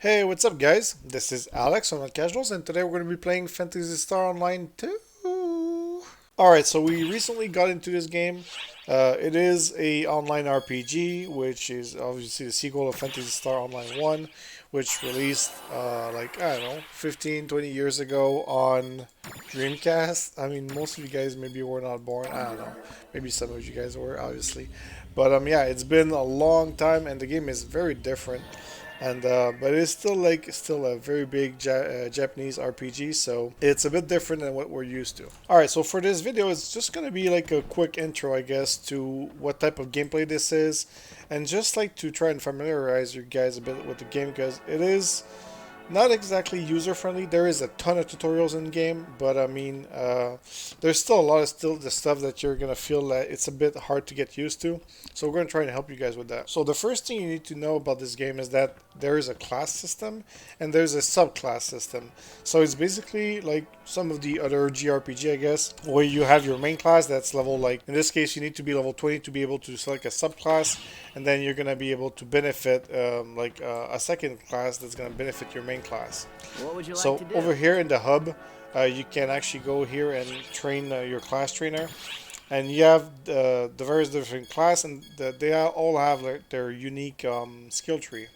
Hey, what's up, guys? This is Alex on Casuals, and today we're going to be playing Phantasy Star Online 2. Alright, so we recently got into this game. It is a online RPG, which is obviously the sequel of Phantasy Star Online 1, which released, I don't know, 15, 20 years ago on Dreamcast. I mean, most of you guys maybe were not born. I don't know. Maybe some of you guys were, obviously. But yeah, it's been a long time, and the game is very different. And but it's still a very big Japanese RPG, so it's a bit different than what we're used to. All right, so for this video, it's just gonna be like a quick intro, I guess, to what type of gameplay this is, and just like to try and familiarize you guys a bit with the game because it is not exactly user friendly. There is a ton of tutorials in the game, but I mean, there's still a lot of the stuff that you're gonna feel that it's a bit hard to get used to. So we're gonna try and help you guys with that. So the first thing you need to know about this game is that there is a class system and there's a subclass system. So it's basically like some of the other GRPG, I guess, where you have your main class that's level, like in this case, you need to be level 20 to be able to select a subclass, and then you're gonna be able to benefit a second class that's gonna benefit your main class. What would you like So to do? over here in the hub, you can actually go here and train your class trainer, and you have the various different class, and they all have like, their unique skill tree.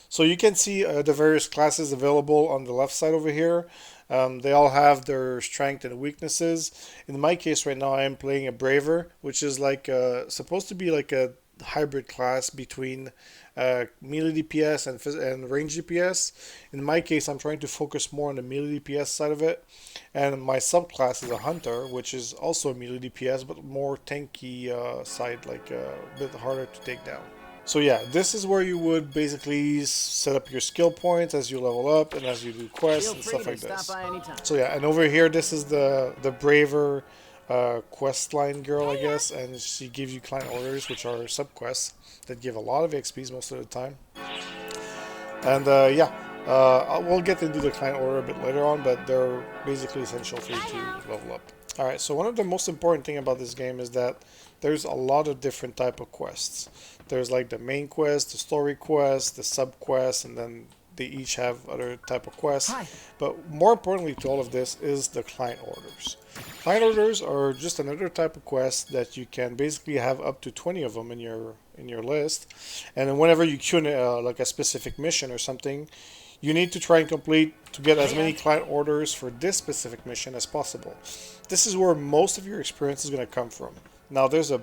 So you can see the various classes available on the left side over here. They all have their strength and weaknesses. In my case right now, I am playing a Braver, which is like supposed to be like a hybrid class between melee DPS and range DPS. In my case, I'm trying to focus more on the melee DPS side of it. And my subclass is a Hunter, which is also a melee DPS, but more tanky side, like a bit harder to take down. So yeah, this is where you would basically set up your skill points as you level up and as you do quests Feel and free stuff to like stop this. by anytime. So yeah, and over here, this is the Braver quest line girl, I guess, and she gives you client orders, which are subquests that give a lot of XPs most of the time. And we'll get into the client order a bit later on, but they're basically essential for you to level up. Alright, so one of the most important thing about this game is that there's a lot of different type of quests. There's like the main quest, the story quest, the sub quest, and then they each have other type of quests. Hi. But more importantly to all of this is the client orders. Client orders are just another type of quest that you can basically have up to 20 of them in your list. And then whenever you queue like a specific mission or something, you need to try and complete to get as many client orders for this specific mission as possible. This is where most of your experience is going to come from. Now, there's a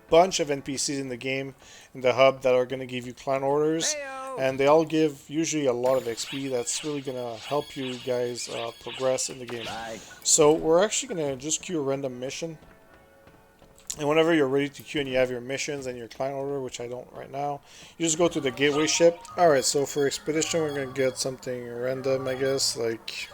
bunch of NPCs in the game, in the hub, that are going to give you client orders, and they all give usually a lot of XP that's really going to help you guys progress in the game. Bye. So we're actually going to just queue a random mission. And whenever you're ready to queue and you have your missions and your client order, which I don't right now, you just go to the gateway ship. Alright, so for expedition, we're going to get something random, I guess, like,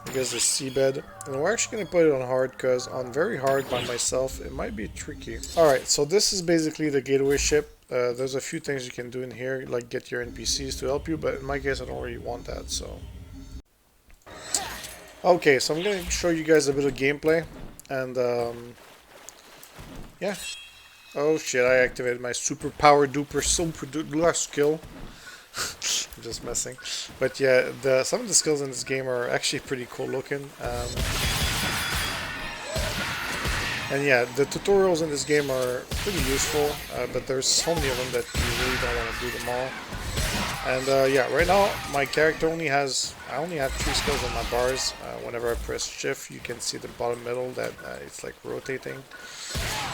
I guess the seabed. And we're actually going to put it on hard because on very hard by myself, it might be tricky. Alright, so this is basically the gateway ship. There's a few things you can do in here, like get your NPCs to help you, but in my case, I don't really want that, so. Okay, so I'm going to show you guys a bit of gameplay, and yeah. Oh shit, I activated my super duper skill. I'm just messing. But yeah, some of the skills in this game are actually pretty cool looking. And yeah, the tutorials in this game are pretty useful, but there's so many of them that you really don't want to do them all. And yeah, right now my character I only have 3 skills on my bars. Whenever I press shift, you can see the bottom middle that it's like rotating.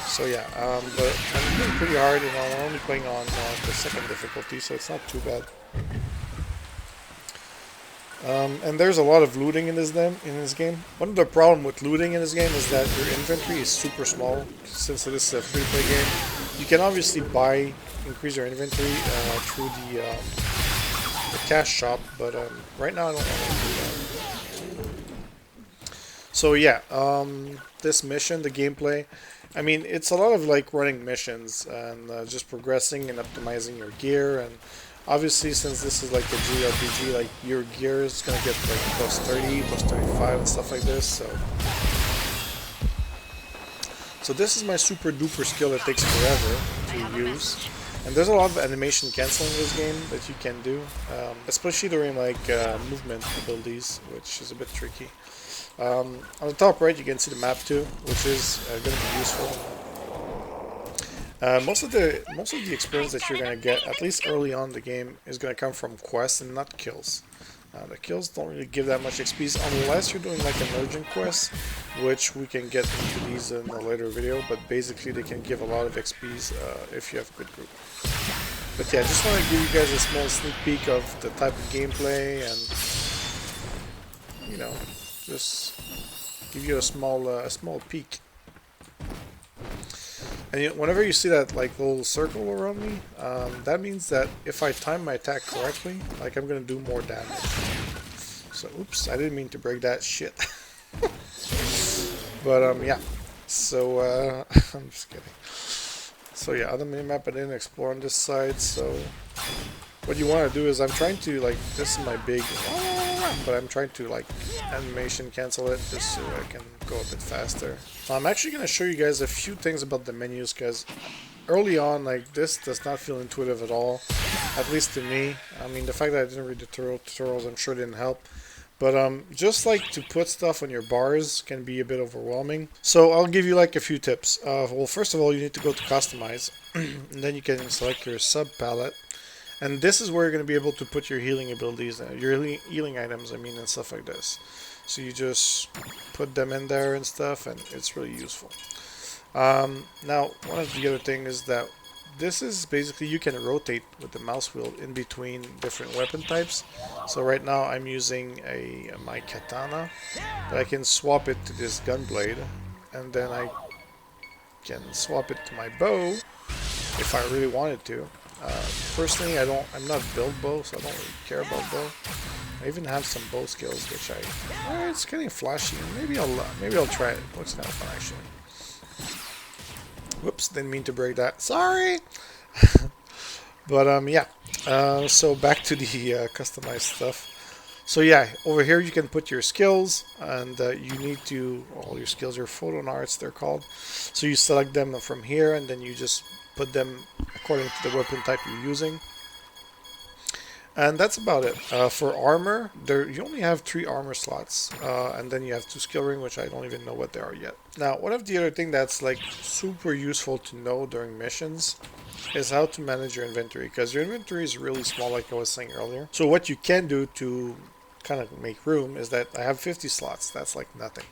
So yeah, but I'm doing pretty hard, you know, we're only playing on the second difficulty, so it's not too bad. And there's a lot of looting in this game. One of the problem with looting in this game is that your inventory is super small. Since this is a free-play game, you can obviously increase your inventory through the cash shop, but right now I don't want to do that. So yeah, this mission, the gameplay, I mean, it's a lot of like running missions and just progressing and optimizing your gear. And obviously, since this is like a JRPG, like your gear is gonna get like plus 30, plus 35 and stuff like this. So this is my super duper skill that takes forever to use. And there's a lot of animation canceling in this game that you can do, especially during like movement abilities, which is a bit tricky. On the top right, you can see the map too, which is going to be useful. Most of the experience that you're going to get, at least early on in the game, is going to come from quests and not kills. The kills don't really give that much XP unless you're doing like emergent quests, which we can get into these in a later video, but basically they can give a lot of XPs if you have a good group. But yeah, I just want to give you guys a small sneak peek of the type of gameplay and, you know, just give you a small peek. And whenever you see that like little circle around me, that means that if I time my attack correctly, like I'm gonna do more damage. So oops, I didn't mean to break that shit. But yeah. So I'm just kidding. So yeah, other minimap I didn't explore on this side. So what you want to do is I'm trying to like, this is my big, but I'm trying to like animation cancel it just so I can go a bit faster. I'm actually going to show you guys a few things about the menus, because early on, like, this does not feel intuitive at all, at least to me. I mean, the fact that I didn't read the tutorials, I'm sure didn't help. But just like to put stuff on your bars can be a bit overwhelming. So I'll give you like a few tips. Well, first of all, you need to go to customize, and then you can select your sub palette. And this is where you're going to be able to put your healing abilities, your healing items, I mean, and stuff like this. So you just put them in there and stuff, and it's really useful. Now, one of the other things is that this is basically, you can rotate with the mouse wheel in between different weapon types. So right now I'm using my katana, but I can swap it to this gun blade, and then I can swap it to my bow if I really wanted to. Personally, I'm not build bow, so I don't really care about bow. I even have some bow skills, which it's getting flashy. Maybe I'll try it. Looks kind of fun actually. Whoops, didn't mean to break that. Sorry. But yeah. So back to the customized stuff. So yeah, over here you can put your skills, and you need to, all your skills, your photon arts they're called. So you select them from here, and then you just put them according to the weapon type you're using. And that's about it. For armor, you only have 3 armor slots, and then you have 2 skill ring, which I don't even know what they are yet. Now, one of the other thing that's like super useful to know during missions is how to manage your inventory, because your inventory is really small, like I was saying earlier. So what you can do to kind of make room is that I have 50 slots. That's like nothing.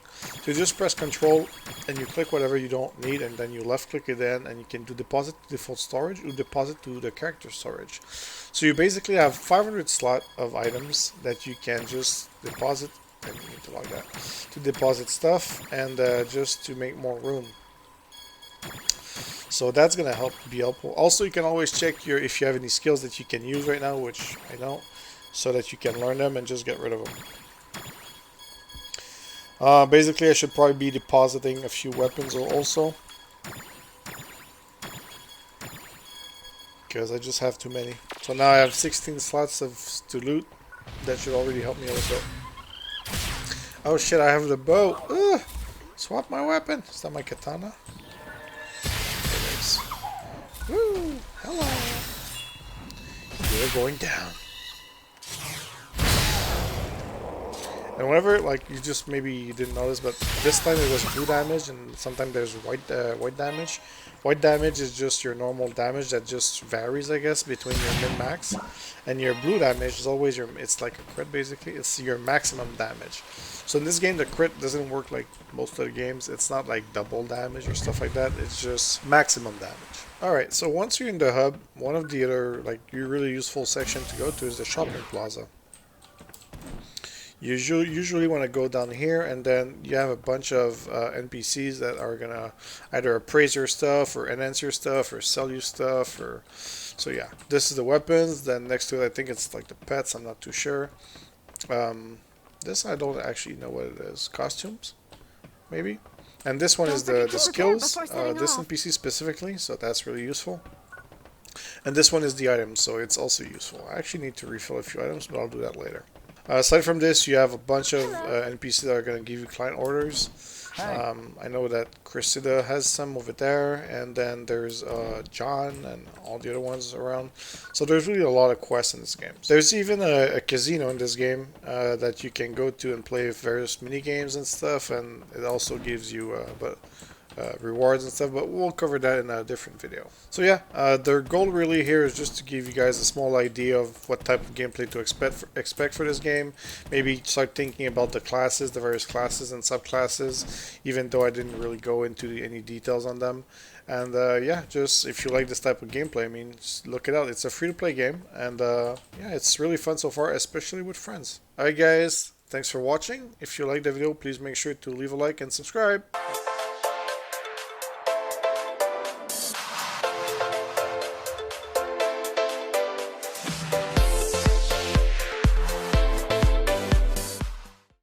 So you just press Control and you click whatever you don't need, and then you left click it in, and you can do deposit to default storage or deposit to the character storage. So you basically have 500 slot of items that you can just deposit, and you need to log that, to deposit stuff, and just to make more room. So that's gonna be helpful. Also, you can always check if you have any skills that you can use right now, which I don't, so that you can learn them and just get rid of them. Basically, I should probably be depositing a few weapons also, because I just have too many. So now I have 16 slots to loot. That should already help me a little bit. Oh shit, I have the bow. Ugh. Swap my weapon. Is that my katana? It is. Woo! Hello! You're going down. And whenever, like, maybe you didn't notice, but this time it was blue damage, and sometimes there's white damage. White damage is just your normal damage that just varies, I guess, between your min-max. And your blue damage is always it's like a crit, basically. It's your maximum damage. So in this game, the crit doesn't work like most of the games. It's not like double damage or stuff like that. It's just maximum damage. Alright, so once you're in the hub, one of the other, like, really useful section to go to is the shopping plaza. You usually want to go down here, and then you have a bunch of NPCs that are gonna either appraise your stuff or enhance your stuff or sell you stuff. So yeah, this is the weapons. Then next to it, I think it's like the pets. I'm not too sure. This I don't actually know what it is. Costumes, maybe. And this one is the skills. This NPC specifically, so that's really useful. And this one is the items, so it's also useful. I actually need to refill a few items, but I'll do that later. Aside from this, you have a bunch of NPCs that are going to give you client orders. I know that Cressida has some over there, and then there's John and all the other ones around. So there's really a lot of quests in this game. There's even a casino in this game that you can go to and play various mini games and stuff, and it also gives you rewards and stuff, but we'll cover that in a different video. So yeah, their goal really here is just to give you guys a small idea of what type of gameplay to expect for this game. Maybe start thinking about the classes, the various classes and subclasses, even though I didn't really go into any details on them. And yeah, just if you like this type of gameplay, I mean, just look it out. It's a free-to-play game, and yeah, it's really fun so far, especially with friends. Alright guys, thanks for watching. If you liked the video, please make sure to leave a like and subscribe.